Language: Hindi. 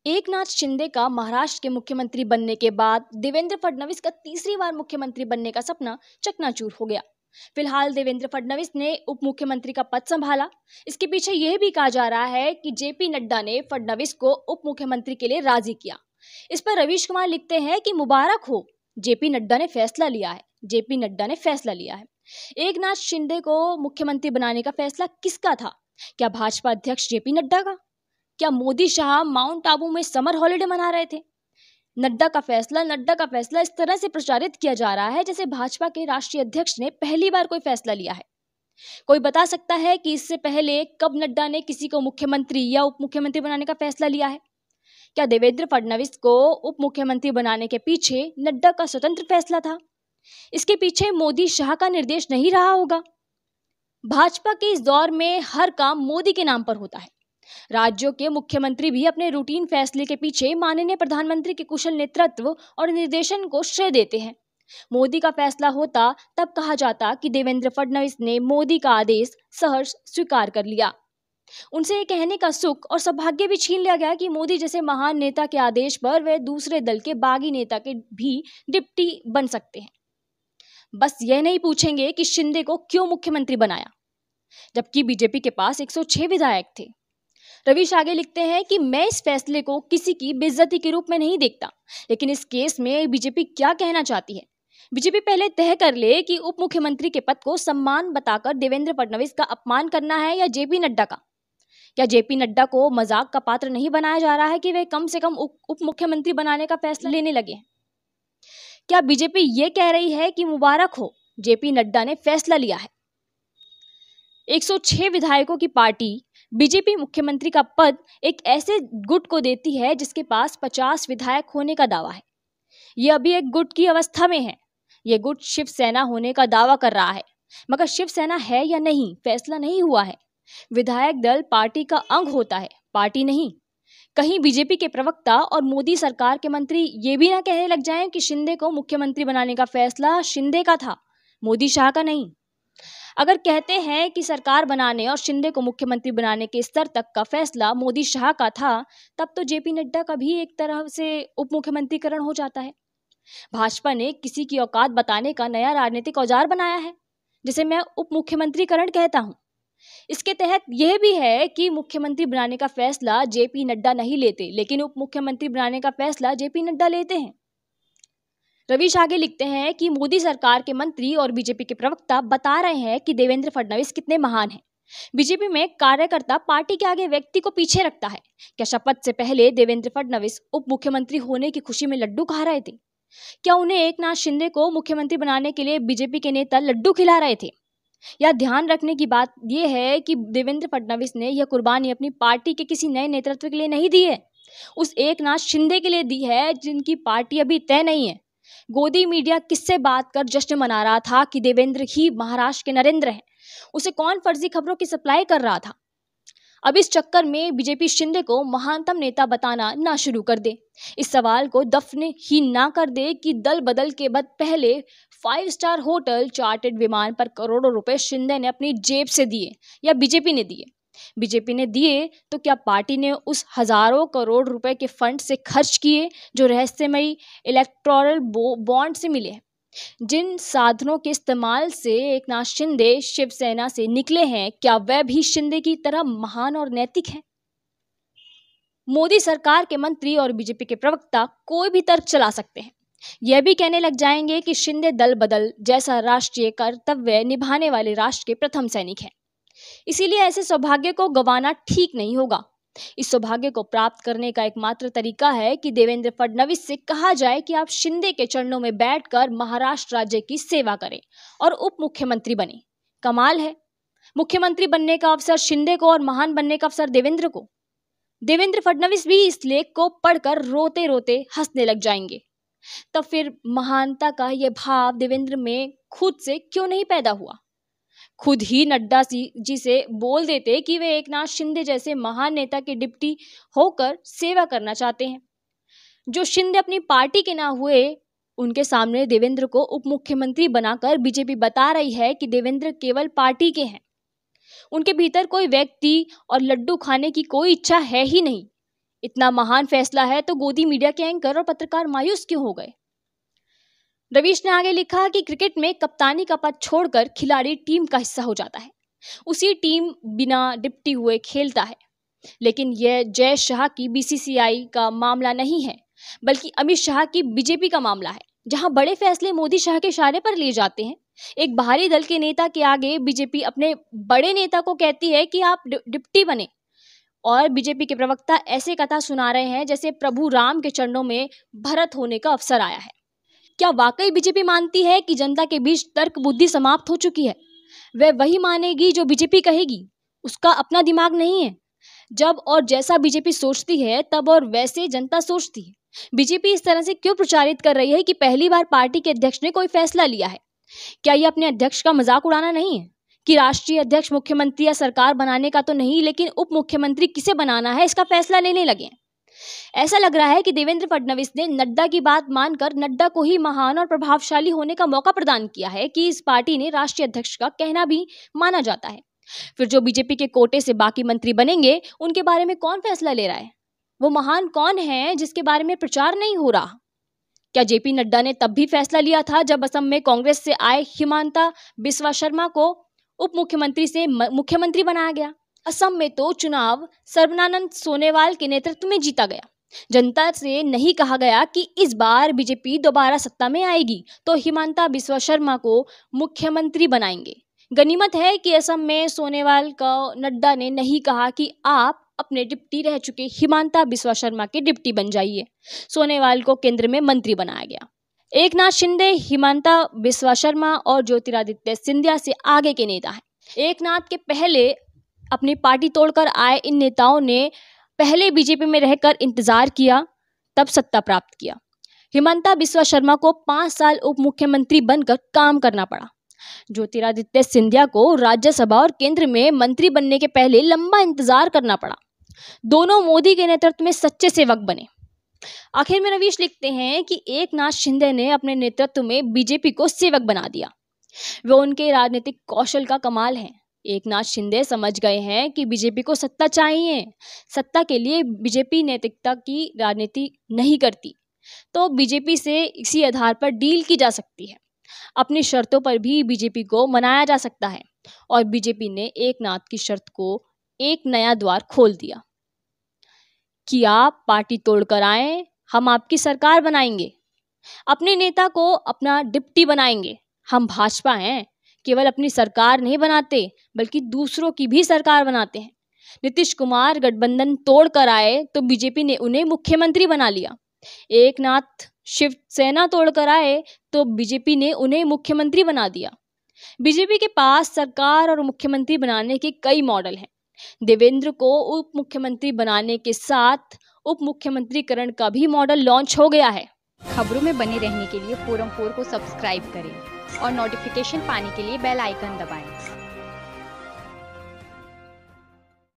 एकनाथ शिंदे का महाराष्ट्र के मुख्यमंत्री बनने के बाद देवेंद्र फडणवीस का तीसरी बार मुख्यमंत्री बनने का सपना चकनाचूर हो गया। फिलहाल देवेंद्र फडणवीस ने उप मुख्यमंत्री का पद संभाला। इसके पीछे यह भी कहा जा रहा है कि जेपी नड्डा ने फडणवीस को उप मुख्यमंत्री के लिए राजी किया। इस पर रवीश कुमार लिखते हैं कि मुबारक हो, जेपी नड्डा ने फैसला लिया है। जेपी नड्डा ने फैसला लिया है। एकनाथ शिंदे को मुख्यमंत्री बनाने का फैसला किसका था? क्या भाजपा अध्यक्ष जेपी नड्डा का? क्या मोदी शाह माउंट आबू में समर हॉलिडे मना रहे थे? नड्डा का फैसला इस तरह से प्रचारित किया जा रहा है जैसे भाजपा के राष्ट्रीय अध्यक्ष ने पहली बार कोई फैसला लिया है। कोई बता सकता है कि इससे पहले कब नड्डा ने किसी को मुख्यमंत्री या उप मुख्यमंत्री बनाने का फैसला लिया है? क्या देवेंद्र फडणवीस को उप मुख्यमंत्री बनाने के पीछे नड्डा का स्वतंत्र फैसला था? इसके पीछे मोदी शाह का निर्देश नहीं रहा होगा? भाजपा के इस दौर में हर काम मोदी के नाम पर होता है। राज्यों के मुख्यमंत्री भी अपने रूटीन फैसले के पीछे माननीय प्रधानमंत्री के कुशल नेतृत्व और निर्देशन को श्रेय देते हैं। मोदी का फैसला होता तब कहा जाता कि देवेंद्र फडणवीस ने मोदी का आदेश सहर्ष स्वीकार कर लिया। उनसे ये कहने का सुख और सौभाग्य भी छीन लिया गया कि मोदी जैसे महान नेता के आदेश पर वे दूसरे दल के बागी नेता के भी डिप्टी बन सकते हैं। बस यह नहीं पूछेंगे कि शिंदे को क्यों मुख्यमंत्री बनाया, जबकि बीजेपी के पास 106 विधायक थे। रवीश आगे लिखते हैं कि मैं इस फैसले को किसी की बेइज्जती के रूप में नहीं देखता, लेकिन इस केस में बीजेपी क्या कहना चाहती है। बीजेपी पहले तय कर ले कि उप मुख्यमंत्री के पद को सम्मान बताकर देवेंद्र फडणवीस का अपमान करना है या जेपी नड्डा का। क्या जेपी नड्डा को मजाक का पात्र नहीं बनाया जा रहा है कि वे कम से कम उप मुख्यमंत्री बनाने का फैसला लेने लगे हैं? क्या बीजेपी ये कह रही है कि मुबारक हो, जेपी नड्डा ने फैसला लिया है? 106 विधायकों की पार्टी बीजेपी मुख्यमंत्री का पद एक ऐसे गुट को देती है जिसके पास 50 विधायक होने का दावा है। यह अभी एक गुट की अवस्था में है। यह गुट शिवसेना होने का दावा कर रहा है, मगर शिवसेना है या नहीं फैसला नहीं हुआ है। विधायक दल पार्टी का अंग होता है, पार्टी नहीं। कहीं बीजेपी के प्रवक्ता और मोदी सरकार के मंत्री ये भी ना कहने लग जाएं कि शिंदे को मुख्यमंत्री बनाने का फैसला शिंदे का था, मोदी शाह का नहीं। अगर कहते हैं कि सरकार बनाने और शिंदे को मुख्यमंत्री बनाने के स्तर तक का फैसला मोदी शाह का था, तब तो जेपी नड्डा का भी एक तरह से उप मुख्यमंत्रीकरण हो जाता है। भाजपा ने किसी की औकात बताने का नया राजनीतिक औजार बनाया है, जिसे मैं उप मुख्यमंत्रीकरण कहता हूं। इसके तहत यह भी है कि मुख्यमंत्री बनाने का फैसला जेपी नड्डा नहीं लेते, लेकिन उप मुख्यमंत्री बनाने का फैसला जेपी नड्डा लेते हैं। रवीश आगे लिखते हैं कि मोदी सरकार के मंत्री और बीजेपी के प्रवक्ता बता रहे हैं कि देवेंद्र फडणवीस कितने महान हैं। बीजेपी में कार्यकर्ता पार्टी के आगे व्यक्ति को पीछे रखता है। क्या शपथ से पहले देवेंद्र फडणवीस उप मुख्यमंत्री होने की खुशी में लड्डू खा रहे थे? क्या उन्हें एकनाथ शिंदे को मुख्यमंत्री बनाने के लिए बीजेपी के नेता लड्डू खिला रहे थे? या ध्यान रखने की बात यह है कि देवेंद्र फडणवीस ने यह कुर्बानी अपनी पार्टी के किसी नए नेतृत्व के लिए नहीं दी है, उस एकनाथ शिंदे के लिए दी है जिनकी पार्टी अभी तय नहीं है। गोदी मीडिया किससे बात कर जश्न मना रहा था कि देवेंद्र ही महाराष्ट्र के नरेंद्र हैं? उसे कौन फर्जी खबरों की सप्लाई कर रहा था? अब इस चक्कर में बीजेपी शिंदे को महानतम नेता बताना ना शुरू कर दे, इस सवाल को दफन ही ना कर दे कि दल बदल के बाद पहले 5 स्टार होटल चार्टर्ड विमान पर करोड़ों रुपए शिंदे ने अपनी जेब से दिए या बीजेपी ने दिए? बीजेपी ने दिए तो क्या पार्टी ने उस हजारों करोड़ रुपए के फंड से खर्च किए जो रहस्यमयी इलेक्टोरल बॉन्ड से मिले हैं? जिन साधनों के इस्तेमाल से एकनाथ शिंदे शिवसेना से निकले हैं, क्या वह भी शिंदे की तरह महान और नैतिक हैं? मोदी सरकार के मंत्री और बीजेपी के प्रवक्ता कोई भी तर्क चला सकते हैं। यह भी कहने लग जाएंगे कि शिंदे दल बदल जैसा राष्ट्रीय कर्तव्य निभाने वाले राष्ट्र के प्रथम सैनिक हैं। इसीलिए ऐसे सौभाग्य को गंवाना ठीक नहीं होगा। इस सौभाग्य को प्राप्त करने का एकमात्र तरीका है कि देवेंद्र फडणवीस से कहा जाए कि आप शिंदे के चरणों में बैठकर महाराष्ट्र राज्य की सेवा करें और उप मुख्यमंत्री बने। कमाल है, मुख्यमंत्री बनने का अवसर शिंदे को और महान बनने का अवसर देवेंद्र को। देवेंद्र फडणवीस भी इस लेख को पढ़कर रोते रोते हंसने लग जाएंगे। तब फिर महानता का यह भाव देवेंद्र में खुद से क्यों नहीं पैदा हुआ? खुद ही नड्डा जी से बोल देते कि वे एकनाथ शिंदे जैसे महान नेता के डिप्टी होकर सेवा करना चाहते हैं। जो शिंदे अपनी पार्टी के ना हुए, उनके सामने देवेंद्र को उप मुख्यमंत्री बनाकर बीजेपी बता रही है कि देवेंद्र केवल पार्टी के हैं। उनके भीतर कोई व्यक्ति और लड्डू खाने की कोई इच्छा है ही नहीं। इतना महान फैसला है तो गोदी मीडिया के एंकर और पत्रकार मायूस क्यों हो गए? रवीश ने आगे लिखा कि क्रिकेट में कप्तानी का पद छोड़कर खिलाड़ी टीम का हिस्सा हो जाता है, उसी टीम बिना डिप्टी हुए खेलता है। लेकिन यह जय शाह की बीसीसीआई का मामला नहीं है, बल्कि अमित शाह की बीजेपी का मामला है, जहां बड़े फैसले मोदी शाह के इशारे पर लिए जाते हैं। एक बाहरी दल के नेता के आगे बीजेपी अपने बड़े नेता को कहती है कि आप डिप्टी बने, और बीजेपी के प्रवक्ता ऐसे कथा सुना रहे हैं जैसे प्रभु राम के चरणों में भरत होने का अवसर आया है। क्या वाकई बीजेपी मानती है कि जनता के बीच तर्क बुद्धि समाप्त हो चुकी है? वह वही मानेगी जो बीजेपी कहेगी, उसका अपना दिमाग नहीं है। जब और जैसा बीजेपी सोचती है तब और वैसे जनता सोचती है। बीजेपी इस तरह से क्यों प्रचारित कर रही है कि पहली बार पार्टी के अध्यक्ष ने कोई फैसला लिया है? क्या ये अपने अध्यक्ष का मजाक उड़ाना नहीं है कि राष्ट्रीय अध्यक्ष मुख्यमंत्री या सरकार बनाने का तो नहीं, लेकिन उप मुख्यमंत्री किसे बनाना है इसका फैसला लेने लगे? ऐसा लग रहा है कि देवेंद्र फडणवीस ने नड्डा की बात मानकर नड्डा को ही महान और प्रभावशाली होने का मौका प्रदान किया है कि इस पार्टी ने राष्ट्रीय अध्यक्ष का कहना भी माना जाता है। फिर जो बीजेपी के कोटे से बाकी मंत्री बनेंगे उनके बारे में कौन फैसला ले रहा है? वो महान कौन है जिसके बारे में प्रचार नहीं हो रहा? क्या जेपी नड्डा ने तब भी फैसला लिया था जब असम में कांग्रेस से आए हिमांता बिस्वा शर्मा को उप मुख्यमंत्री से मुख्यमंत्री बनाया गया? असम में तो चुनाव सर्बानंद सोनोवाल के नेतृत्व में जीता गया। जनता से नहीं कहा गया कि इस बार बीजेपी दोबारा सत्ता में आएगी तो हिमांता बिस्वा शर्मा को मुख्यमंत्री बनाएंगे। गनीमत है कि असम में सोनोवाल को नड्डा ने नहीं कहा कि आप अपने डिप्टी रह चुके हिमांता बिस्वा शर्मा के डिप्टी बन जाइए। सोनोवाल को केंद्र में मंत्री बनाया गया। एकनाथ शिंदे, हिमांता बिस्वा शर्मा और ज्योतिरादित्य सिंधिया से आगे के नेता हैं। एकनाथ के पहले अपनी पार्टी तोड़कर आए इन नेताओं ने पहले बीजेपी में रहकर इंतजार किया, तब सत्ता प्राप्त किया। हिमांता बिस्वा शर्मा को 5 साल उप मुख्यमंत्री बनकर काम करना पड़ा। ज्योतिरादित्य सिंधिया को राज्यसभा और केंद्र में मंत्री बनने के पहले लंबा इंतजार करना पड़ा। दोनों मोदी के नेतृत्व में सच्चे सेवक बने। आखिर में रवीश लिखते हैं कि एकनाथ शिंदे ने अपने नेतृत्व में बीजेपी को सेवक बना दिया। वो उनके राजनीतिक कौशल का कमाल है। एकनाथ शिंदे समझ गए हैं कि बीजेपी को सत्ता चाहिए। सत्ता के लिए बीजेपी नैतिकता की राजनीति नहीं करती, तो बीजेपी से इसी आधार पर डील की जा सकती है। अपनी शर्तों पर भी बीजेपी को मनाया जा सकता है, और बीजेपी ने एकनाथ की शर्त को एक नया द्वार खोल दिया कि आप पार्टी तोड़कर आए, हम आपकी सरकार बनाएंगे, अपने नेता को अपना डिप्टी बनाएंगे। हम भाजपा हैं, केवल अपनी सरकार नहीं बनाते बल्कि दूसरों की भी सरकार बनाते हैं। नीतीश कुमार गठबंधन तोड़कर आए तो बीजेपी ने उन्हें मुख्यमंत्री बना लिया। एकनाथ शिवसेना तोड़कर आए तो बीजेपी ने उन्हें मुख्यमंत्री बना दिया। बीजेपी के पास सरकार और मुख्यमंत्री बनाने के कई मॉडल हैं। देवेंद्र को उप मुख्यमंत्री बनाने के साथ उप मुख्यमंत्रीकरण का भी मॉडल लॉन्च हो गया है। खबरों में बने रहने के लिए फोरम 4 को सब्सक्राइब करें और नोटिफिकेशन पाने के लिए बेल आइकन दबाएं।